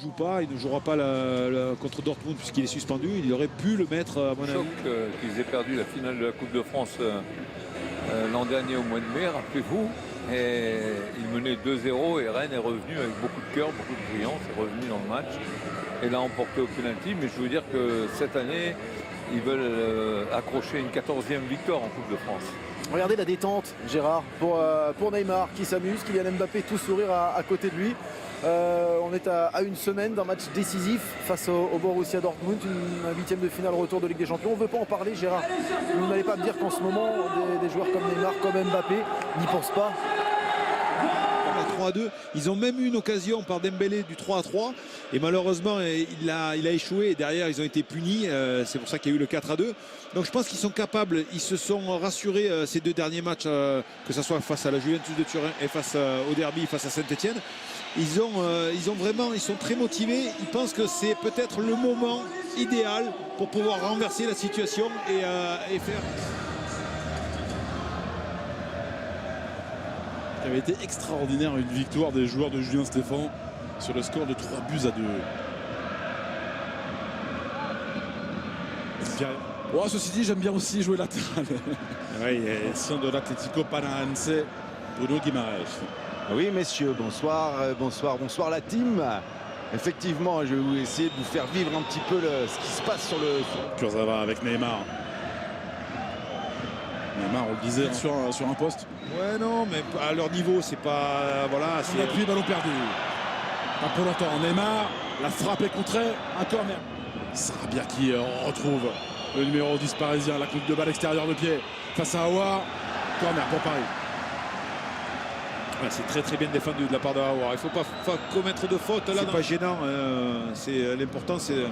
Joue pas, il ne jouera pas contre Dortmund puisqu'il est suspendu. Il aurait pu le mettre à mon avis. Choc qu'ils aient perdu la finale de la Coupe de France l'an dernier au mois de mai, rappelez-vous. Et il menait 2-0 et Rennes est revenu avec beaucoup de cœur, beaucoup de brillance, est revenu dans le match. Et l'a emporté au penalty. Mais je veux dire que cette année, ils veulent accrocher une 14e victoire en Coupe de France. Regardez la détente, Gérard, pour Neymar qui s'amuse, Kylian Mbappé tout sourire à côté de lui. On est à une semaine d'un match décisif face au Borussia Dortmund, un huitième de finale retour de Ligue des Champions. On ne veut pas en parler, Gérard. Vous n'allez pas me dire qu'en ce moment, des joueurs comme Neymar, comme Mbappé n'y pensent pas. 3-2. Ils ont même eu une occasion par Dembélé du 3-3 et malheureusement il a échoué et derrière ils ont été punis. C'est pour ça qu'il y a eu le 4-2. Donc je pense qu'ils sont capables, ils se sont rassurés ces deux derniers matchs, que ce soit face à la Juventus de Turin et face au derby face à Saint-Etienne. Ils sont très motivés. Ils pensent que c'est peut-être le moment idéal pour pouvoir renverser la situation et faire. Il avait été extraordinaire, une victoire des joueurs de Julien Stéphan sur le score de 3-2. Oh, ceci dit, j'aime bien aussi jouer latéral. Oui, ancien de l'Atlético Paranaense, Bruno Guimaraes. Oui, messieurs, bonsoir, bonsoir la team. Effectivement, je vais essayer de vous faire vivre un petit peu ce qui se passe sur le... Kurzawa avec Neymar. Neymar, on le disait, sur un poste. Ouais, non, mais à leur niveau, c'est pas... Voilà, c'est... Appui, ballon perdu. Pas pour longtemps. Neymar, la frappe est contrée, un corner. Sarabia qui retrouve le numéro 10 parisien, la coupe de balle extérieure de pied face à Aouar. Corner pour Paris. Ouais, c'est très très bien défendu de la part de Aouar. Il ne faut pas commettre de faute là. C'est pas gênant. C'est l'important, c'est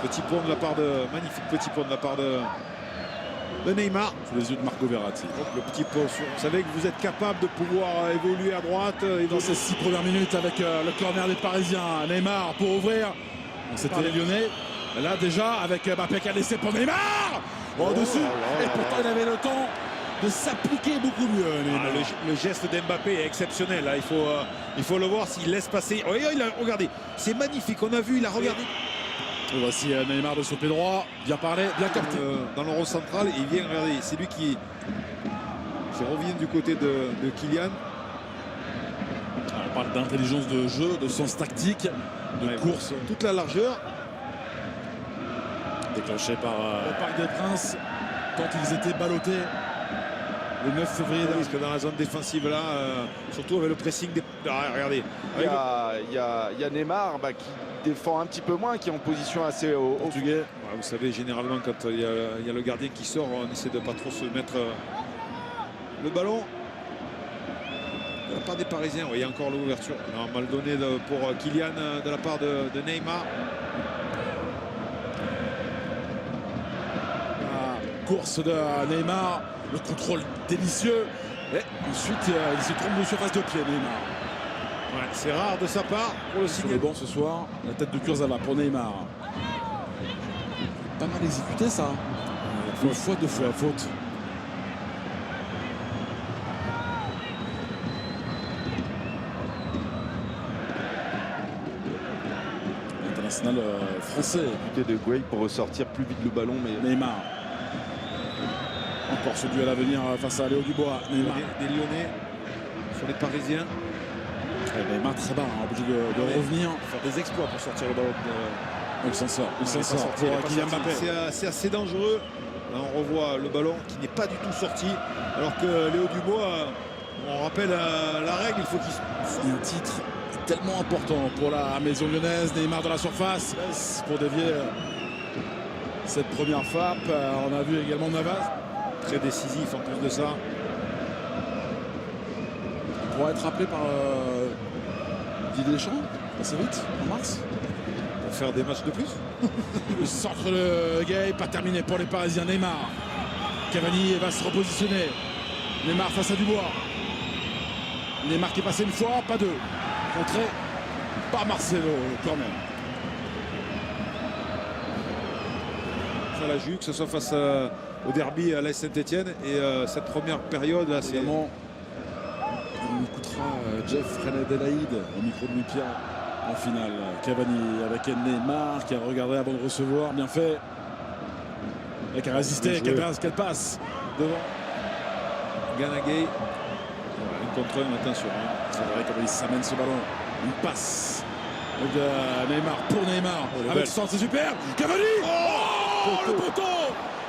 petit pont de la part de... Magnifique petit pont de la part de Neymar. Sous les yeux de Marco Verratti. Donc, le petit pont. Vous savez que vous êtes capable de pouvoir évoluer à droite. Et dans ces 6 premières minutes avec le corner des Parisiens. Neymar pour ouvrir. C'était les Lyonnais. Là déjà avec Mbappé qui a laissé pour Neymar. Au-dessus. Et pourtant il avait le temps de s'appliquer beaucoup mieux. Le geste d'Mbappé est exceptionnel. Là. Il faut le voir s'il laisse passer. Oh, regardez, c'est magnifique. On a vu, il a regardé. Et voici Neymar de son pied droit. Bien parlé, bien capté. Dans le rond central, il vient regarder. C'est lui qui revient du côté de Kylian. On parle d'intelligence de jeu, de sens tactique, de course. Toute la largeur. Déclenché par le Parc des Princes quand ils étaient ballottés le 9 février. Parce que dans la zone défensive là, surtout avec le pressing des... regardez. Il y a Neymar qui défend un petit peu moins, qui est en position assez au portugais. Ouais, vous savez, généralement quand il y a le gardien qui sort, on essaie de pas trop se mettre le ballon. De la part des Parisiens, il y a encore l'ouverture. Mal donné pour Kylian de la part de Neymar. Course de Neymar, le contrôle délicieux. Et ensuite, il se trompe de surface de pied, Neymar. Ouais, c'est rare de sa part pour le signer. Bon ce soir, la tête de Kurzawa pour Neymar. Pas mal exécuté ça. Une fois, deux fois, faute. International français. De Gouey pour ressortir plus vite le ballon, mais Neymar. Encore ce duel à venir face à Léo Dubois. Neymar. Des Lyonnais sur les Parisiens. Neymar très bas, obligé de revenir. Faire des exploits pour sortir le ballon. Il s'en sort. Il s'en sort pour Kylian Mbappé. C'est assez dangereux. Là, on revoit le ballon qui n'est pas du tout sorti. Alors que Léo Dubois, on rappelle la règle, il faut qu'il sorte. Un titre tellement important pour la maison lyonnaise. Neymar dans la surface pour dévier cette première frappe. On a vu également Navas. Très décisif en plus de ça. On pourra être rappelé par Didier Deschamps assez vite en mars. Pour faire des matchs de plus. Le centre de Gay, pas terminé pour les Parisiens. Neymar. Cavani va se repositionner. Neymar face à Dubois. Neymar qui est passé une fois, pas deux. Contré par Marcelo, corner. Ça l'a eu, que ce soit face au derby à l'AS Saint-Etienne et cette première période là, c'est évidemment on écoutera Jeff René Delaïde au micro de Louis Pierre en finale. Cavani avec Neymar qui a regardé avant de recevoir, bien fait. Et qui a résisté, quelle passe devant. Ganagay. Un contre un, attention. C'est vrai comment il s'amène ce ballon. Une passe de Neymar pour Neymar. Avec le centre, c'est super. Cavani. Le poteau.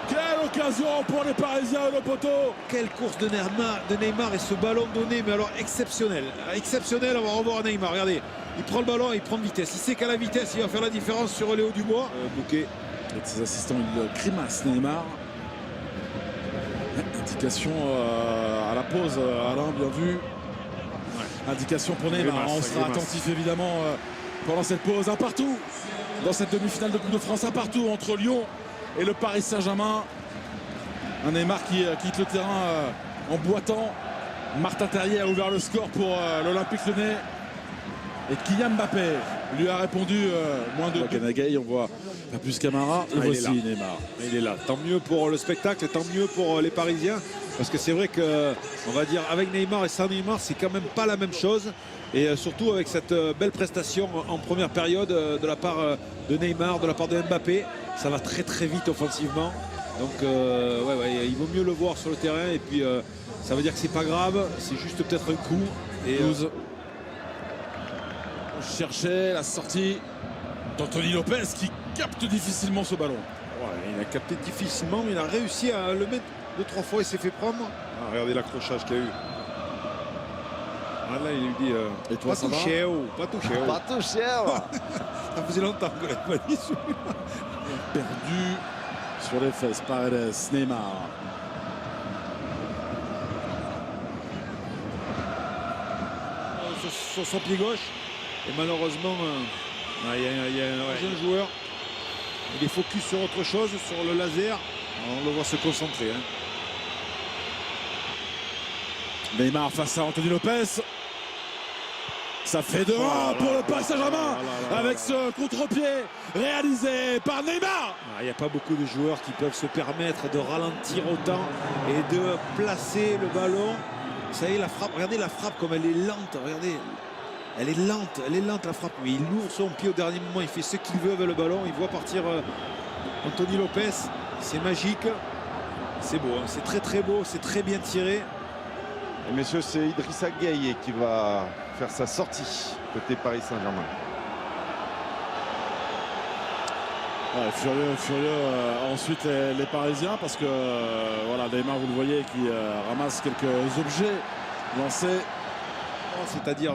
Quelle occasion pour les Parisiens, le poteau. Quelle course de Neymar et ce ballon donné, mais alors exceptionnel. Exceptionnel, on va revoir Neymar. Regardez, il prend le ballon, il prend de vitesse. Il sait qu'à la vitesse, il va faire la différence sur Léo Dubois. Bouquet. Avec ses assistants, il grimace Neymar. Indication à la pause, Alain, bien vu. Ouais. Indication pour Neymar. On sera attentif évidemment pendant cette pause. Un partout dans cette demi-finale de Coupe de France. Un partout entre Lyon et le Paris Saint-Germain. Un Neymar qui quitte le terrain en boitant. Martin Terrier a ouvert le score pour l'Olympique Lyonnais. Et Kylian Mbappé lui a répondu moins de Ganagay. On voit pas plus Camara. Et voici Neymar. Il est là. Tant mieux pour le spectacle, tant mieux pour les Parisiens. Parce que c'est vrai que, on va dire, avec Neymar et sans Neymar, c'est quand même pas la même chose. Et surtout avec cette belle prestation en première période de la part de Neymar, de la part de Mbappé. Ça va très très vite offensivement. Donc il vaut mieux le voir sur le terrain. Et puis ça veut dire que c'est pas grave. C'est juste peut-être un coup. Et cherchait la sortie d'Anthony Lopez qui capte difficilement ce ballon. Ouais, il a capté difficilement, mais il a réussi à le mettre 2-3 fois. Il s'est fait prendre. Ah, regardez l'accrochage qu'il y a eu. Ah, là, il lui dit et toi, pas touché, pas touché. Pas touché. Ça faisait longtemps que l'avait pas dit celui-là. Perdu sur les fesses, Paredes, Neymar. Sur son pied gauche. Et malheureusement, il y a un jeune joueur. Il est focus sur autre chose, sur le laser. On le voit se concentrer. Neymar face à Anthony Lopez. Ça fait 2-1 pour le Paris Saint-Germain avec ce contre-pied réalisé par Neymar. Il n'y a pas beaucoup de joueurs qui peuvent se permettre de ralentir autant et de placer le ballon. Ça y est, la frappe, regardez la frappe comme elle est lente. Regardez, elle est lente la frappe. Mais il ouvre son pied au dernier moment, il fait ce qu'il veut avec le ballon. Il voit partir Anthony Lopez. C'est magique. C'est beau, c'est très très beau, c'est très bien tiré. Et messieurs, c'est Idrissa Gueye qui va faire sa sortie côté Paris Saint-Germain. Ouais, furieux ensuite les Parisiens parce que voilà, Neymar, vous le voyez, qui ramasse quelques objets lancés. C'est-à-dire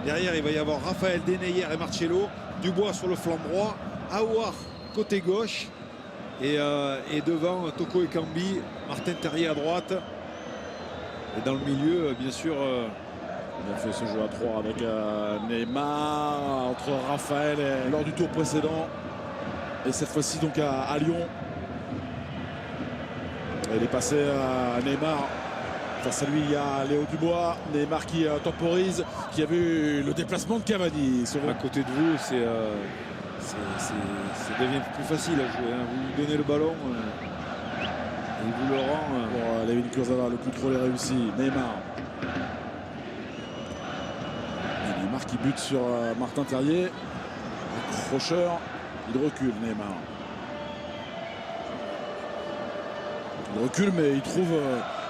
derrière il va y avoir Raphaël Deneyer et Marcelo, Dubois sur le flanc droit, Aouar côté gauche et devant Toko Ekambi, Martin Terrier à droite. Et dans le milieu, bien sûr, il a fait ce jeu à 3 avec Neymar entre Raphaël et lors du tour précédent. Et cette fois-ci donc à Lyon. Il est passé à Neymar. Face à lui, il y a Léo Dubois. Neymar qui temporise, qui a vu le déplacement de Cavani. À côté de vous, ça devient plus facile à jouer. Vous lui donnez le ballon. Il vous le rend. Pour Layvin Kurzawa, le contrôle est réussi. Neymar. Et Neymar qui bute sur Martin Terrier. Accrocheur. Il recule, Neymar. Il recule, mais il trouve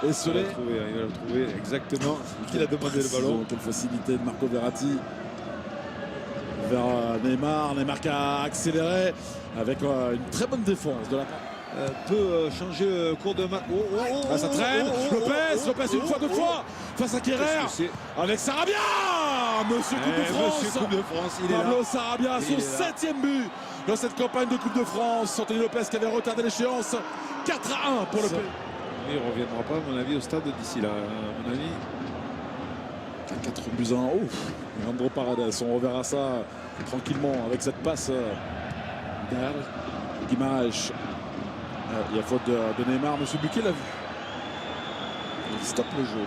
esselé. Il va le trouver exactement. Il a demandé le ballon. Quelle facilité de Marco Verratti vers Neymar. Neymar qui a accéléré avec une très bonne défense de la part. Peut changer cours de match. Ça traîne. Lopez une fois, deux fois face à Kerrer avec Sarabia. Monsieur Coupe de France. Il est Pablo là. Sarabia, son 7e but dans cette campagne de Coupe de France. Anthony Lopez qui avait retardé l'échéance. 4-1 pour le pays. Il ne reviendra pas, à mon avis, au stade d'ici là. À mon avis. 4 buts à 1. Ouf. Leandro Paredes. On reverra ça tranquillement avec cette passe derrière Guimaraes. Il y a faute de Neymar. Monsieur Buquet l'a vu. Il stoppe le jeu.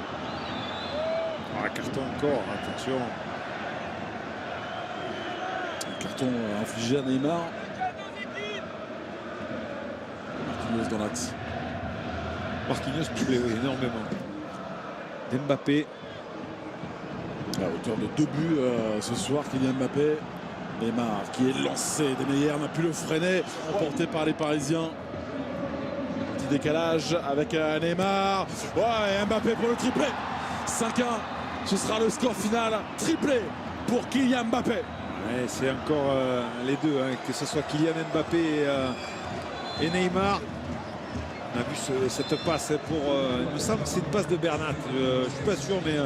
Carton encore, attention. Un carton infligé à Neymar. Marquinhos dans l'axe. Marquinhos me plaît énormément. Mbappé. À hauteur de 2 buts ce soir, Kylian Mbappé. Neymar qui est lancé, De Meyer n'a pu le freiner, emporté par les Parisiens. Petit décalage avec Neymar. Ouais, Mbappé pour le triplé. 5-1, ce sera le score final. Triplé pour Kylian Mbappé. Ouais, c'est encore les deux, hein, que ce soit Kylian Mbappé et Neymar. On a vu cette passe pour. Il me semble que c'est une passe de Bernat. Je ne suis pas sûr, mais.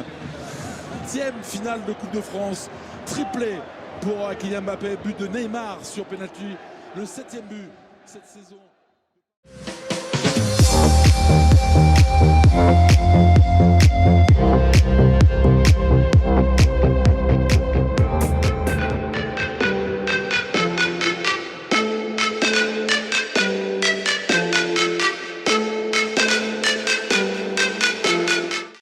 10e finale de Coupe de France. Triplé pour Kylian Mbappé. But de Neymar sur penalty. Le 7e but cette saison.